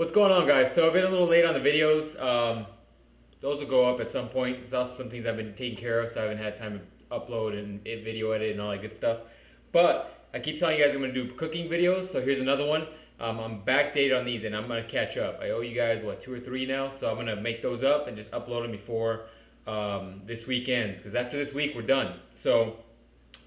What's going on, guys? So I've been a little late on the videos. Those will go up at some point. There's also some things I've been taking care of, so I haven't had time to upload and video edit and all that good stuff. But I keep telling you guys I'm going to do cooking videos, so here's another one. I'm backdated on these and I'm going to catch up. I owe you guys, what, 2 or 3 now? So I'm going to make those up and just upload them before this weekend, because after this week we're done. So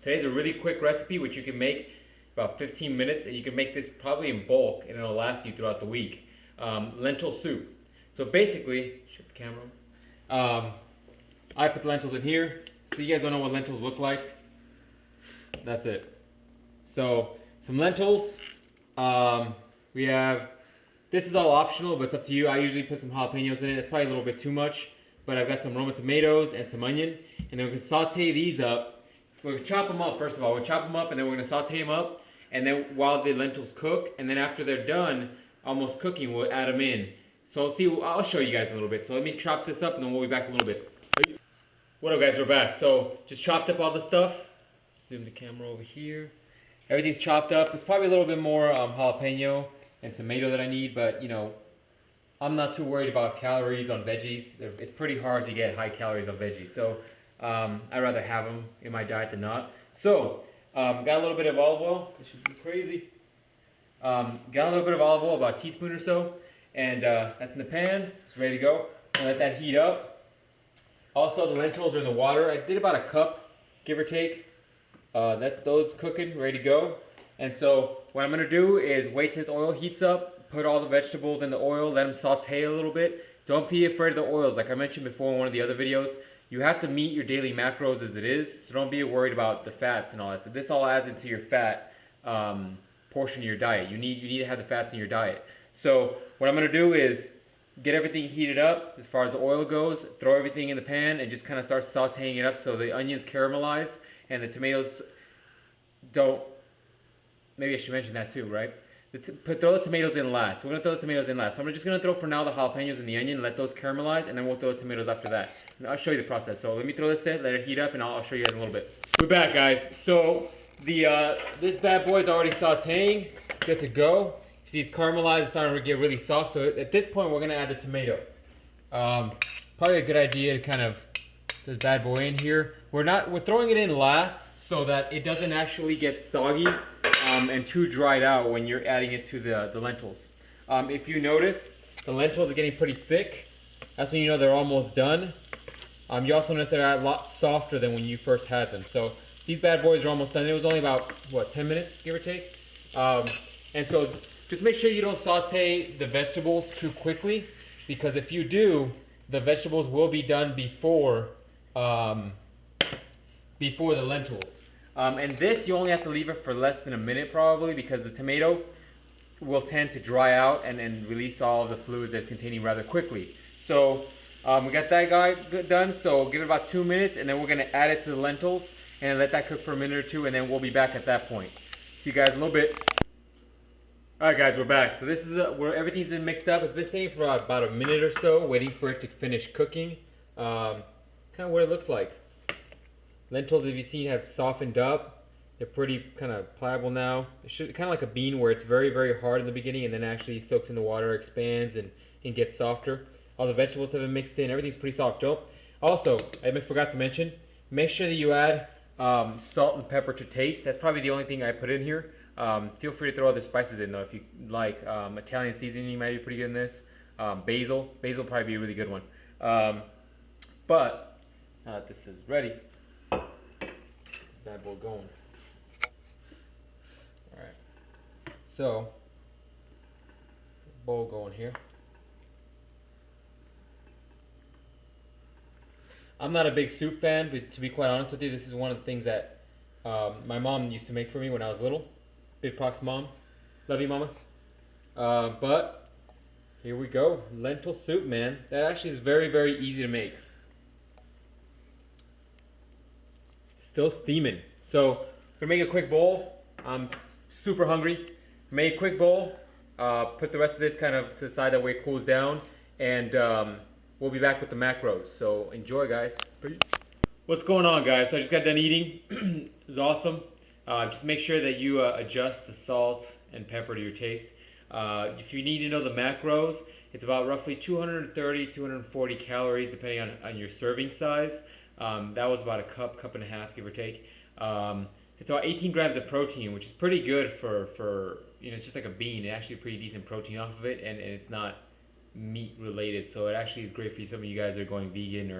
today's a really quick recipe which you can make about 15 minutes, and you can make this probably in bulk and it'll last you throughout the week. Lentil soup. So basically, shut the camera. I put the lentils in here. So you guys don't know what lentils look like. That's it. So some lentils. We have, this is all optional, but it's up to you. I usually put some jalapenos in it. It's probably a little bit too much, but I've got some Roma tomatoes and some onion, and then we're gonna saute these up. We're gonna chop them up first of all. We'll chop them up, and then we're gonna saute them up, and then while the lentils cook, and then after they're done, almost cooking, we'll add them in. So I'll show you guys a little bit. So let me chop this up and then we'll be back a little bit. What up, guys? We're back. So just chopped up all the stuff. Zoom the camera over here. Everything's chopped up. It's probably a little bit more jalapeno and tomato that I need, but you know, I'm not too worried about calories on veggies. It's pretty hard to get high calories on veggies. So I'd rather have them in my diet than not. So got a little bit of olive oil. This should be crazy. Got a little bit of olive oil, about a teaspoon or so, and that's in the pan. It's ready to go. And let that heat up. Also, the lentils are in the water. I did about a cup, give or take. That's those cooking, ready to go. And so what I'm going to do is wait till this oil heats up, put all the vegetables in the oil, let them saute a little bit. Don't be afraid of the oils. Like I mentioned before in one of the other videos, you have to meet your daily macros as it is, so don't be worried about the fats and all that. So this all adds into your fat portion of your diet. You need to have the fats in your diet. So what I'm going to do is get everything heated up as far as the oil goes, throw everything in the pan and just kind of start sauteing it up so the onions caramelize and the tomatoes don't, maybe I should mention that too, right? Throw the tomatoes in last. We're going to throw the tomatoes in last. So I'm just going to throw for now the jalapenos and the onion, let those caramelize, and then we'll throw the tomatoes after that. And I'll show you the process. So let me throw this in, let it heat up, and I'll show you guys in a little bit. We're back, guys. So this bad boy is already sauteing, good to go. You see it's caramelized, it's starting to get really soft. So at this point, we're gonna add the tomato. Probably a good idea to kind of this bad boy in here. We're throwing it in last so that it doesn't actually get soggy and too dried out when you're adding it to the lentils. If you notice, the lentils are getting pretty thick. That's when you know they're almost done. You also notice they're a lot softer than when you first had them. So these bad boys are almost done. It was only about, what, 10 minutes, give or take? And so just make sure you don't saute the vegetables too quickly, because if you do, the vegetables will be done before the lentils. And this, you only have to leave it for less than a minute probably, because the tomato will tend to dry out and release all of the fluid that's containing rather quickly. So we got that guy done, so give it about 2 minutes, and then we're going to add it to the lentils and let that cook for a minute or two, and then we'll be back at that point. See you guys in a little bit. Alright guys, we're back. So this is where everything's been mixed up. It's been sitting for about a minute or so, waiting for it to finish cooking. Kind of what it looks like. Lentils, if you see, have softened up. They're pretty kind of pliable now. Kind of like a bean, where it's very, very hard in the beginning and then actually soaks in the water, expands, and gets softer. All the vegetables have been mixed in. Everything's pretty soft. Also, I forgot to mention, make sure that you add salt and pepper to taste. That's probably the only thing I put in here. Feel free to throw other spices in though if you like. Italian seasoning might be pretty good in this. Basil will probably be a really good one. But this is ready. Bad boy going. All right. So bowl going here. I'm not a big soup fan, but to be quite honest with you, this is one of the things that my mom used to make for me when I was little. Big props, Mom. Love you, Mama. But here we go. Lentil soup, man. That actually is very, very easy to make. Still steaming. So we're gonna make a quick bowl. I'm super hungry. Make a quick bowl. Put the rest of this kind of to the side, that way it cools down, and we'll be back with the macros. So enjoy, guys. Peace. What's going on, guys? So I just got done eating. It was awesome. Just make sure that you adjust the salt and pepper to your taste. If you need to know the macros, it's about roughly 230, 240 calories depending on your serving size. That was about a cup and a half, give or take. It's about 18 grams of protein, which is pretty good for it's just like a bean. It's actually pretty decent protein off of it, and it's not meat related. So it actually is great for some of you guys that are going vegan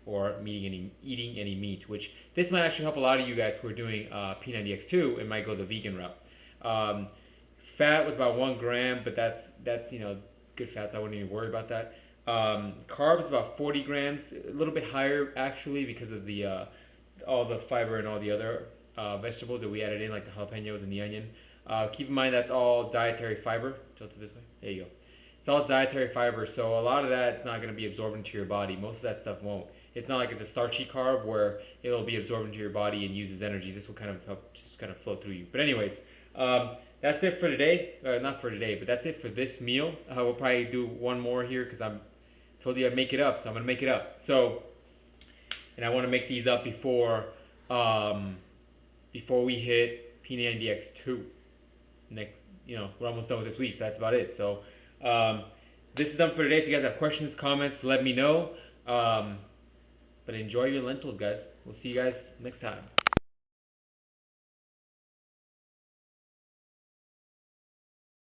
or eating any meat. Which this might actually help a lot of you guys who are doing P90X2 and might go the vegan route. Fat was about 1 gram, but that's good fats. I wouldn't even worry about that. Carbs about 40 grams, a little bit higher actually because of the all the fiber and all the other vegetables that we added in, like the jalapenos and the onion. Keep in mind that's all dietary fiber. Tilt it this way. There you go. It's all dietary fiber, so a lot of that's not going to be absorbed into your body. Most of that stuff won't. It's not like it's a starchy carb where it'll be absorbed into your body and uses energy. This will kind of help just kind of flow through you. But anyways, that's it for today. Not for today, but that's it for this meal. We'll probably do one more here because I'm told you I'd make it up, so I'm gonna make it up. So, and I want to make these up before we hit P90X2. Next, we're almost done with this week, so that's about it. So, this is done for today. If you guys have questions, comments, let me know. But enjoy your lentils, guys. We'll see you guys next time.